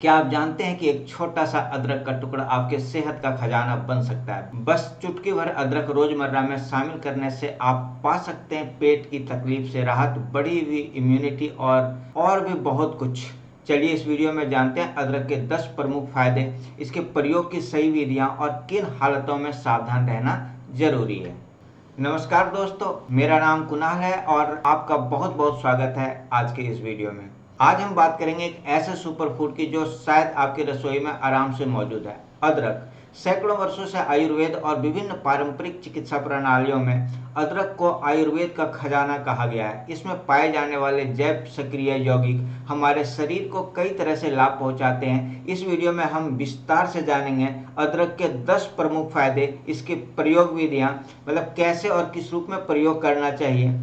क्या आप जानते हैं कि एक छोटा सा अदरक का टुकड़ा आपके सेहत का खजाना बन सकता है। बस चुटकी भर अदरक रोजमर्रा में शामिल करने से आप पा सकते हैं पेट की तकलीफ से राहत, बढ़ी हुई इम्यूनिटी और भी बहुत कुछ। चलिए इस वीडियो में जानते हैं अदरक के 10 प्रमुख फायदे, इसके प्रयोग की सही विधियां और किन हालतों में सावधान रहना जरूरी है। नमस्कार दोस्तों, मेरा नाम कुणाल है और आपका बहुत बहुत स्वागत है आज के इस वीडियो में। आज हम बात करेंगे एक ऐसे सुपर फूड की जो शायद आपकी रसोई में आराम से मौजूद है, अदरक। सैकड़ों वर्षों से आयुर्वेद और विभिन्न पारंपरिक चिकित्सा प्रणालियों में अदरक को आयुर्वेद का खजाना कहा गया है। इसमें पाए जाने वाले जैव सक्रिय यौगिक हमारे शरीर को कई तरह से लाभ पहुंचाते हैं। इस वीडियो में हम विस्तार से जानेंगे अदरक के 10 प्रमुख फायदे, इसके प्रयोग विधियां, मतलब कैसे और किस रूप में प्रयोग करना चाहिए,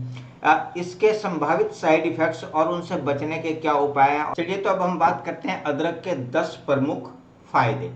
इसके संभावित साइड इफेक्ट्स और उनसे बचने के क्या उपाय हैं। चलिए तो अब हम बात करते हैं अदरक के 10 प्रमुख फायदे।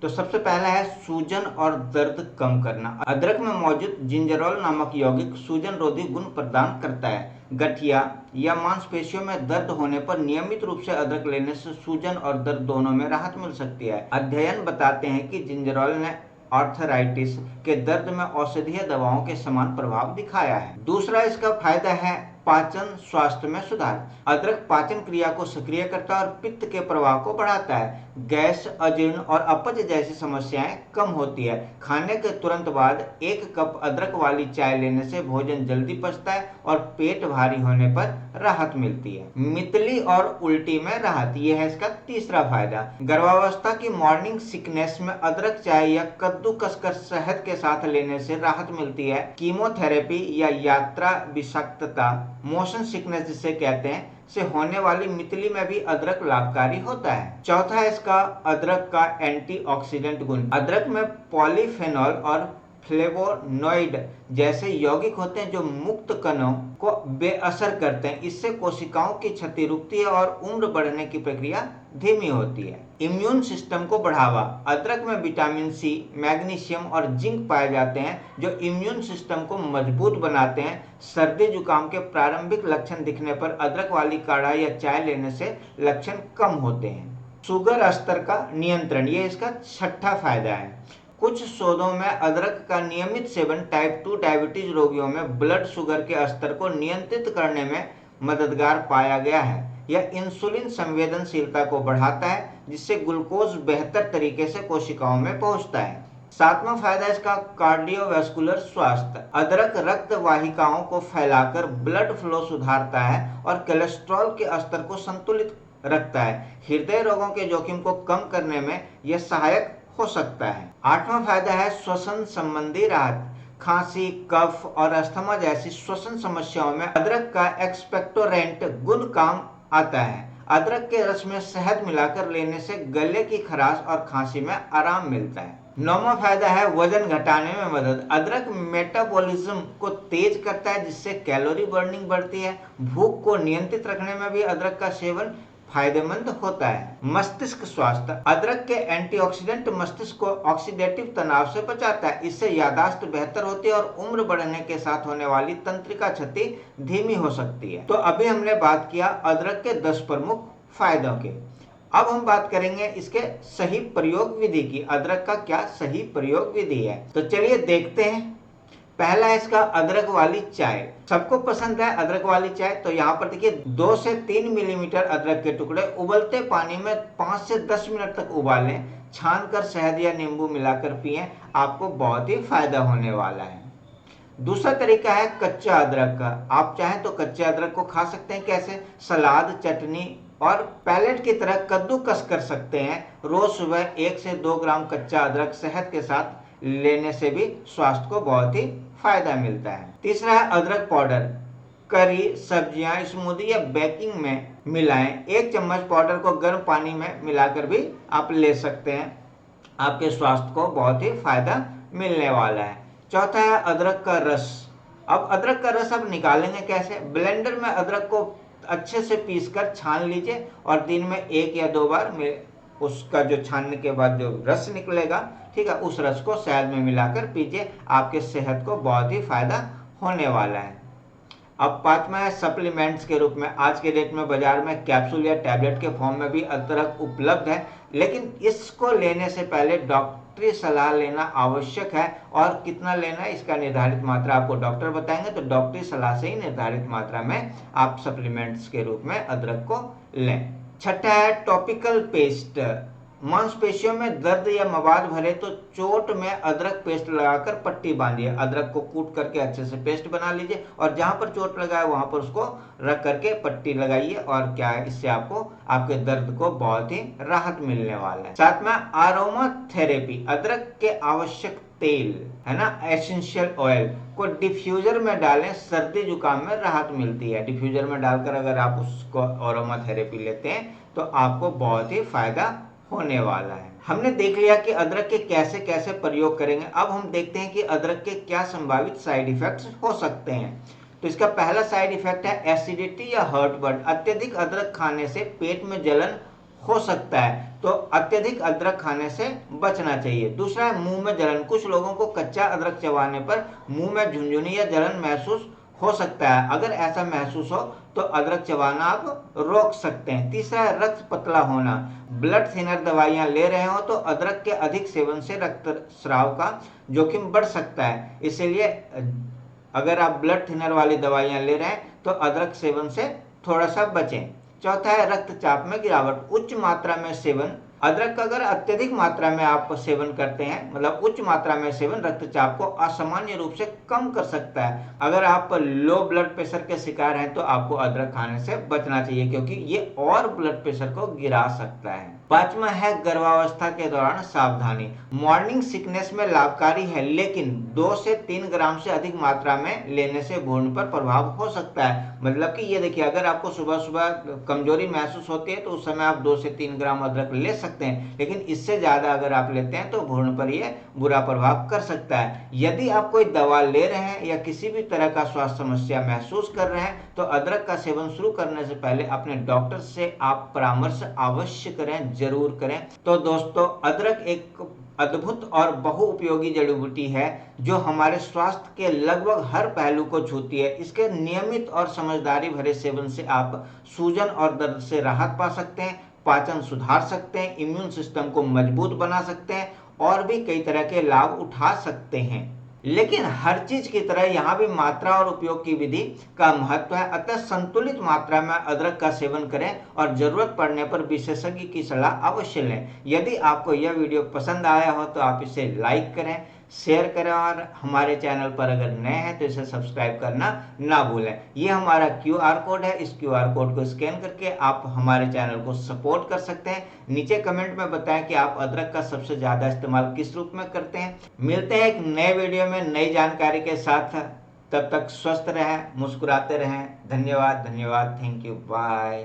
तो सबसे पहला है सूजन और दर्द कम करना। अदरक में मौजूद जिंजरोल नामक यौगिक सूजन रोधी गुण प्रदान करता है। गठिया या मांसपेशियों में दर्द होने पर नियमित रूप से अदरक लेने से सूजन और दर्द दोनों में राहत मिल सकती है। अध्ययन बताते हैं कि जिंजरोल ने आर्थराइटिस के दर्द में औषधीय दवाओं के समान प्रभाव दिखाया है। दूसरा इसका फायदा है पाचन स्वास्थ्य में सुधार। अदरक पाचन क्रिया को सक्रिय करता है और पित्त के प्रवाह को बढ़ाता है। गैस, अजीर्ण और अपच जैसी समस्याएं कम होती है। खाने के तुरंत बाद 1 कप अदरक वाली चाय लेने से भोजन जल्दी पचता है और पेट भारी होने पर राहत मिलती है। मितली और उल्टी में राहत, यह है इसका तीसरा फायदा। गर्भावस्था की मॉर्निंग सिकनेस में अदरक चाय या कद्दूकस कर शहद के साथ लेने से राहत मिलती है। कीमोथेरेपी या यात्रा विषाक्तता, मोशन सिकनेस जिसे कहते हैं, से होने वाली मितली में भी अदरक लाभकारी होता है। चौथा है इसका अदरक का एंटीऑक्सीडेंट गुण। अदरक में पॉलीफेनॉल और फ्लेवोनॉइड जैसे यौगिक होते हैं जो मुक्त कणों को बेअसर करते हैं। इससे कोशिकाओं की क्षति रुकती है और उम्र बढ़ने की प्रक्रिया धीमी होती है। इम्यून सिस्टम को बढ़ावा। अदरक में विटामिन सी, मैग्नीशियम और जिंक पाए जाते हैं जो इम्यून सिस्टम को मजबूत बनाते हैं। सर्दी जुकाम के प्रारंभिक लक्षण दिखने पर अदरक वाली काढ़ा या चाय लेने से लक्षण कम होते हैं। शुगर स्तर का नियंत्रण, ये इसका छठा फायदा है। कुछ शोधों में अदरक का नियमित सेवन टाइप 2 डायबिटीज रोगियों में ब्लड शुगर के स्तर को नियंत्रित करने में मददगार पाया गया है। यह इंसुलिन संवेदनशीलता को बढ़ाता है जिससे ग्लूकोज बेहतर तरीके से कोशिकाओं में पहुंचता है। सातवां फायदा इसका कार्डियोवैस्कुलर स्वास्थ्य। अदरक रक्त वाहिकाओं को फैलाकर ब्लड फ्लो सुधारता है और कोलेस्ट्रॉल के स्तर को संतुलित रखता है। हृदय रोगों के जोखिम को कम करने में यह सहायक हो सकता है। आठवां फायदा है श्वसन संबंधी राहत। खांसी, कफ और अस्थमा जैसी श्वसन समस्याओं में अदरक का एक्सपेक्टोरेंट गुण काम आता है। अदरक के रस में शहद मिलाकर लेने से गले की खराश और खांसी में आराम मिलता है। नौवां फायदा है वजन घटाने में मदद। अदरक मेटाबॉलिज्म को तेज करता है जिससे कैलोरी बर्निंग बढ़ती है। भूख को नियंत्रित रखने में भी अदरक का सेवन फायदेमंद होता है। मस्तिष्क स्वास्थ्य। अदरक के एंटीऑक्सीडेंट मस्तिष्क को ऑक्सीडेटिव तनाव से बचाता है। इससे याददाश्त बेहतर होती है और उम्र बढ़ने के साथ होने वाली तंत्रिका क्षति धीमी हो सकती है। तो अभी हमने बात किया अदरक के 10 प्रमुख फायदों के। अब हम बात करेंगे इसके सही प्रयोग विधि की। अदरक का क्या सही प्रयोग विधि है, तो चलिए देखते हैं। पहला है इसका अदरक वाली चाय। सबको पसंद है अदरक वाली चाय। तो यहाँ पर देखिए 2 से 3 मिलीमीटर अदरक के टुकड़े उबलते पानी में 5 से 10 मिनट तक उबालें। छानकर शहद या नींबू मिलाकर पिएं, आपको बहुत ही फायदा होने वाला है। दूसरा तरीका है कच्चा अदरक का। आप चाहें तो कच्चे अदरक को खा सकते हैं। कैसे? सलाद, चटनी और पैलेट की तरह कद्दूकस कर सकते हैं। रोज सुबह 1 से 2 ग्राम कच्चा अदरक शहद के साथ लेने से भी स्वास्थ्य को बहुत ही फायदा मिलता है। तीसरा है अदरक पाउडर। करी, सब्जियां, स्मूदी या बेकिंग में मिलाएं। 1 चम्मच पाउडर को गर्म पानी में मिलाकर भी आप ले सकते हैं। आपके स्वास्थ्य को बहुत ही फायदा मिलने वाला है। चौथा है अदरक का रस। अब अदरक का रस आप निकालेंगे कैसे? ब्लेंडर में अदरक को अच्छे से पीसकर छान लीजिए और दिन में 1 या 2 बार उसका जो छानने के बाद जो रस निकलेगा, ठीक है, उस रस को शहद में मिलाकर पीजिए। आपके सेहत को बहुत ही फायदा होने वाला है। अब पांचवा है सप्लीमेंट्स के रूप में। आज के डेट में बाजार में कैप्सूल या टैबलेट के फॉर्म में भी अदरक उपलब्ध है, लेकिन इसको लेने से पहले डॉक्टरी सलाह लेना आवश्यक है। और कितना लेना है इसका निर्धारित मात्रा आपको डॉक्टर बताएंगे, तो डॉक्टरी सलाह से ही निर्धारित मात्रा में आप सप्लीमेंट्स के रूप में अदरक को लें। छठा है टॉपिकल पेस्ट। मांसपेशियों में दर्द या मवाद भरे तो चोट में अदरक पेस्ट लगाकर पट्टी बांधिए। अदरक को कूट करके अच्छे से पेस्ट बना लीजिए और जहां पर चोट लगा है वहां पर उसको रख करके पट्टी लगाइए, और क्या है, इससे आपको आपके दर्द को बहुत ही राहत मिलने वाला है। सातवां अरोमा थेरेपी। अदरक के आवश्यक तेल है ना, एसेंशियल ऑयल को डिफ्यूजर में डालें, सर्दी जुकाम में राहत मिलती है। डिफ्यूजर में डालकर अगर आप उसको अरोमा थेरेपी लेते हैं तो आपको बहुत ही फायदा होने वाला है। हमने देख लिया कि अदरक के कैसे कैसे प्रयोग करेंगे। अब हम देखते हैं कि अदरक के क्या संभावित साइड इफेक्ट्स हो सकते हैं। तो इसका पहला साइड इफेक्ट है एसिडिटी या हार्टबर्न। अत्यधिक अदरक खाने से पेट में जलन हो सकता है, तो अत्यधिक अदरक खाने से बचना चाहिए। दूसरा है मुंह में जलन। कुछ लोगों को कच्चा अदरक चबाने पर मुंह में झुनझुनी या जलन महसूस हो सकता है। अगर ऐसा महसूस हो तो अदरक चबाना आप रोक सकते हैं। तीसरा है रक्त पतला होना। ब्लड थिनर दवाइयां ले रहे हो तो अदरक के अधिक सेवन से रक्तस्राव का जोखिम बढ़ सकता है, इसलिए अगर आप ब्लड थिनर वाली दवाइयां ले रहे हैं तो अदरक सेवन से थोड़ा सा बचें। चौथा है रक्तचाप में गिरावट। उच्च मात्रा में सेवन अदरक का अगर अत्यधिक मात्रा में आप सेवन करते हैं, मतलब उच्च मात्रा में सेवन रक्तचाप को असामान्य रूप से कम कर सकता है। अगर आप लो ब्लड प्रेशर के शिकार हैं तो आपको अदरक खाने से बचना चाहिए, क्योंकि ये और ब्लड प्रेशर को गिरा सकता है। पांचवा है गर्भावस्था के दौरान सावधानी। मॉर्निंग सिकनेस में लाभकारी है, लेकिन 2 से 3 ग्राम से अधिक मात्रा में लेने से भ्रूण पर प्रभाव हो सकता है। मतलब कि ये देखिए, अगर आपको सुबह सुबह कमजोरी महसूस होती है तो उस समय आप 2 से 3 ग्राम अदरक ले सकते हैं, लेकिन इससे ज्यादा अगर आप लेते हैं तो भ्रूण पर यह बुरा प्रभाव कर सकता है। यदि आप कोई दवा ले रहे हैं या किसी भी तरह का स्वास्थ्य समस्या महसूस कर रहे हैं तो अदरक का सेवन शुरू करने से पहले अपने डॉक्टर से आप परामर्श अवश्य करें, जरूर करें। तो दोस्तों, अदरक एक अद्भुत और बहुउपयोगी जड़ी बूटी है जो हमारे स्वास्थ्य के लगभग हर पहलू को छूती है। इसके नियमित और समझदारी भरे सेवन से आप सूजन और दर्द से राहत पा सकते हैं, पाचन सुधार सकते हैं, इम्यून सिस्टम को मजबूत बना सकते हैं और भी कई तरह के लाभ उठा सकते हैं। लेकिन हर चीज की तरह यहाँ भी मात्रा और उपयोग की विधि का महत्व है। अतः संतुलित मात्रा में अदरक का सेवन करें और जरूरत पड़ने पर विशेषज्ञ की सलाह अवश्य लें। यदि आपको यह वीडियो पसंद आया हो तो आप इसे लाइक करें, शेयर करें और हमारे चैनल पर अगर नए हैं तो इसे सब्सक्राइब करना ना भूलें। ये हमारा QR कोड है, इस QR कोड को स्कैन करके आप हमारे चैनल को सपोर्ट कर सकते हैं। नीचे कमेंट में बताएं कि आप अदरक का सबसे ज्यादा इस्तेमाल किस रूप में करते हैं। मिलते हैं एक नए वीडियो में नई जानकारी के साथ। तब तक स्वस्थ रहें, मुस्कुराते रहें। धन्यवाद, थैंक यू, बाय।